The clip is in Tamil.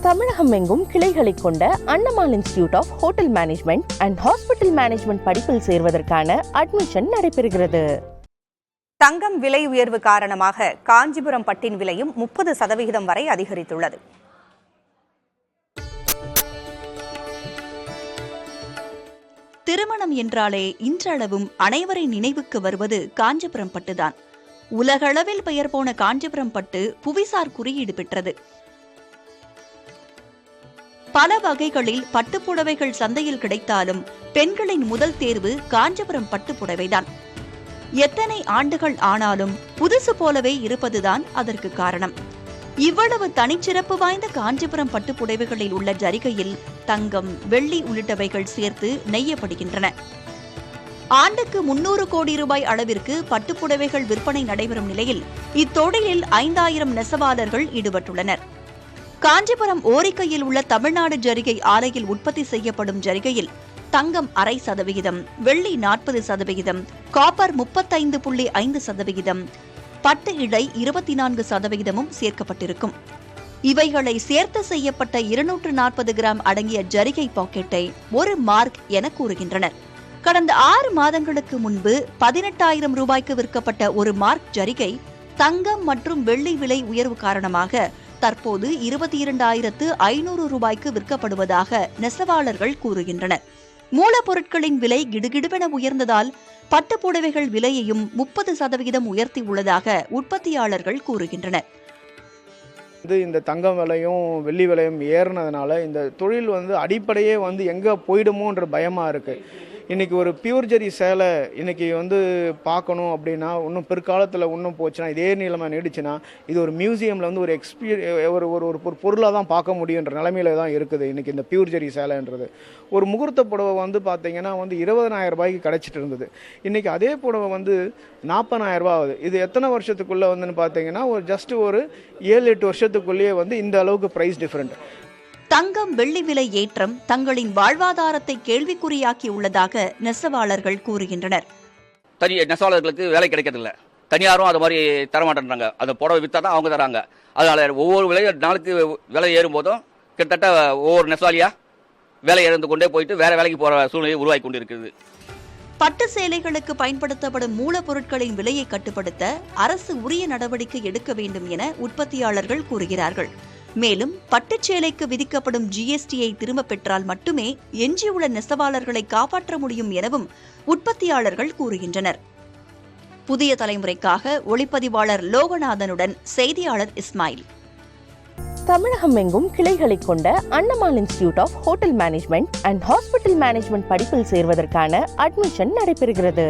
தமிழகம் எங்கும் கிளைகளை கொண்ட Annamal institute of hotel management and hospital management படிப்பில் சேர்வதற்கான அட்மிஷன் நடைபெறுகிறது. தங்கம் விலை உயர்வு காரணமாக காஞ்சிபுரம் பட்டின் விலையும் 30% வரை அதிகரித்துள்ளது. திருமணம் என்றாலே இன்றளவும் அனைவரின் நினைவுக்கு வருவது காஞ்சிபுரம் பட்டுதான். உலகளவில் பெயர் போன காஞ்சிபுரம் பட்டு புவிசார் குறியீடு பெற்றது. பல வகைகளில் பட்டுப்புடவைகள் சந்தையில் கிடைத்தாலும் பெண்களின் முதல் தேர்வு காஞ்சிபுரம் பட்டுப்புடவைதான். எத்தனை ஆண்டுகள் ஆனாலும் புதுசு போலவே இருப்பதுதான் அதற்கு காரணம். இவ்வளவு தனிச்சிறப்பு வாய்ந்த காஞ்சிபுரம் பட்டுப்புடவைகளில் உள்ள ஜரிகையில் தங்கம், வெள்ளி உள்ளிட்டவைகள் சேர்த்து நெய்யப்படுகின்றன. ஆண்டுக்கு 300 கோடி ரூபாய் அளவிற்கு பட்டுப்புடவைகள் விற்பனை நடைபெறும் நிலையில் இத்தொழிலில் 5000 நெசவாளர்கள் ஈடுபட்டுள்ளனர். காஞ்சிபுரம் ஓரிக்கையில் உள்ள தமிழ்நாடு ஜரிகை ஆலையில் உற்பத்தி செய்யப்படும் ஜரிகையில் தங்கம் 0.5%, வெள்ளி 40%, காப்பர் 35.5%, பட்டு இழை 24% சேர்க்கப்பட்டிருக்கும். இவைகளை சேர்த்து செய்யப்பட்ட 240 கிராம் அடங்கிய ஜரிகை பாக்கெட்டை 1 மார்க் என கூறுகின்றனர். கடந்த 6 மாதங்களுக்கு முன்பு 18,000 ரூபாய்க்கு விற்கப்பட்ட 1 மார்க் ஜரிகை தங்கம் மற்றும் வெள்ளி விலை உயர்வு காரணமாக தற்போது 22,500 ரூபாய்க்கு விற்கப்படுவதாக நெசவாளர்கள் கூறுகின்றனர். மூலப்பொருட்களின் விலை கிடுகிடுவென உயர்ந்ததால் பட்டுப்புடவைகள் விலையையும் 30% உயர்த்தியுள்ளதாக உற்பத்தியாளர்கள் கூறுகின்றனர். இந்த தங்கம் விலையும் வெள்ளி விலையும் ஏறினதுனால இந்த தொழில் அடிப்படையே எங்கே போயிடுமோன்ற பயமாக இருக்குது. இன்றைக்கி ஒரு பியூர் ஜரி சேலை இன்றைக்கி பார்க்கணும் அப்படின்னா இன்னும் பிற்காலத்தில் இன்னும் போச்சுன்னா இதே நிலைமை நீடிச்சுன்னா இது ஒரு மியூசியமில் ஒரு ஒரு பொருளாக தான் பார்க்க முடியுன்ற நிலைமையில தான் இருக்குது. இன்றைக்கி இந்த பியூர் ஜரி சேலைன்றது ஒரு முகூர்த்த புடவை பார்த்தீங்கன்னா 20,000 ரூபாய்க்கு கிடச்சிட்டு இருந்தது. இன்றைக்கி அதே புடவை 40,000 ரூபா ஆகுது. இது எத்தனை வருஷத்துக்குள்ளே பார்த்தீங்கன்னா ஜஸ்ட் ஒரு 7-8 வருஷத்துக்குள்ளேயே இந்த அளவுக்கு ப்ரைஸ் டிஃப்ரெண்ட். தங்கம், வெள்ளி விலை ஏற்றம் தங்களின் வாழ்வாதாரத்தை கேள்விக்குறியாக்கியுள்ளதாக நெசவாளர்கள் கூறுகின்றனர். தனி நெசவாளர்களுக்கு வேலை கிடைக்கிறதில்ல, தனியாரும் அது மாதிரி தரமாட்டேன்றாங்க. அந்த புடவை விற்றா தான் அவங்க தராங்க. அதனால ஒவ்வொரு நாளுக்கு விலை ஏறும் போதும் கிட்டத்தட்ட ஒவ்வொரு நெசவாளியா வேலை இழந்து கொண்டே போயிட்டு வேற வேலைக்கு போற சூழ்நிலை உருவாகி கொண்டு இருக்குது. பட்டு சேலைகளுக்கு பயன்படுத்தப்படும் மூலப்பொருட்களின் விலையை கட்டுப்படுத்த அரசு உரிய நடவடிக்கை எடுக்க வேண்டும் என உற்பத்தியாளர்கள் கூறுகிறார்கள். மேலும் பட்டுச்சேலைக்கு விதிக்கப்படும் GSTயை திரும்பப் பெற்றால் மட்டுமே எஞ்சியுள்ள நெசவாளர்களை காப்பாற்ற முடியும் எனவும் உற்பத்தியாளர்கள் கூறுகின்றனர். புதிய தலைமுறைக்காக ஒளிப்பதிவாளர் லோகநாதனுடன் செய்தியாளர் இஸ்மாயில். தமிழகம் எங்கும் கிளைகளை கொண்ட Annamal institute of hotel management and hospital management படிப்பில் சேர்வதற்கான அட்மிஷன் நடைபெறுகிறது.